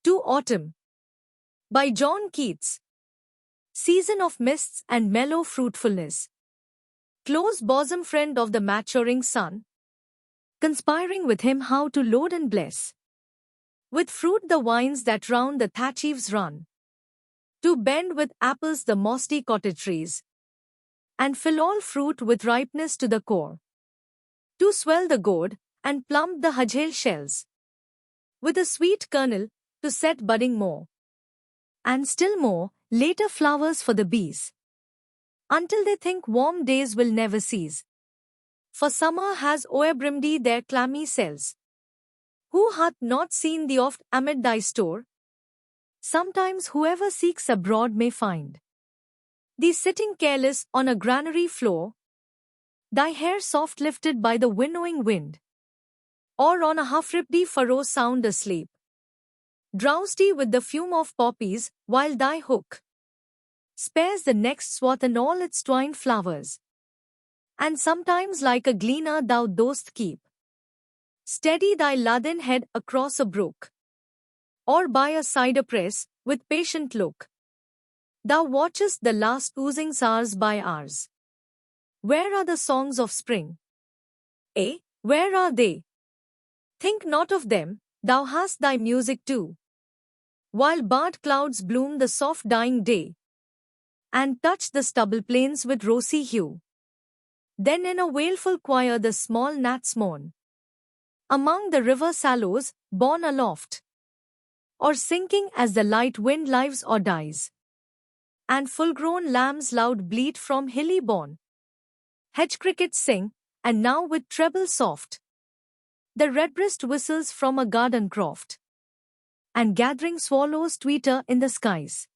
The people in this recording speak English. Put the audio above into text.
To Autumn by John Keats. Season of mists and mellow fruitfulness. Close bosom friend of the maturing sun, conspiring with him how to load and bless with fruit the vines that round the thatch eaves run, to bend with apples the mossy cottage trees, and fill all fruit with ripeness to the core, to swell the gourd and plump the hajale shells with a sweet kernel to set budding more, and still more, later flowers for the bees, until they think warm days will never cease. For summer has o'erbrimmed their clammy cells. Who hath not seen thee oft amid thy store? Sometimes whoever seeks abroad may find thee sitting careless on a granary floor, thy hair soft lifted by the winnowing wind, or on a half-ribbed furrow sound asleep, drowsy with the fume of poppies, while thy hook spares the next swath and all its twined flowers. And sometimes like a gleaner thou dost keep steady thy laden head across a brook, or by a cider press, with patient look thou watchest the last oozing hours by hours. Where are the songs of spring? Eh, where are they? Think not of them, thou hast thy music too, while barred clouds bloom the soft dying day, and touch the stubble plains with rosy hue. Then in a wailful choir the small gnats mourn among the river sallows, borne aloft, or sinking as the light wind lives or dies, and full-grown lambs loud bleat from hilly bourne. Hedge crickets sing, and now with treble soft the redbreast whistles from a garden croft, and gathering swallows twitter in the skies.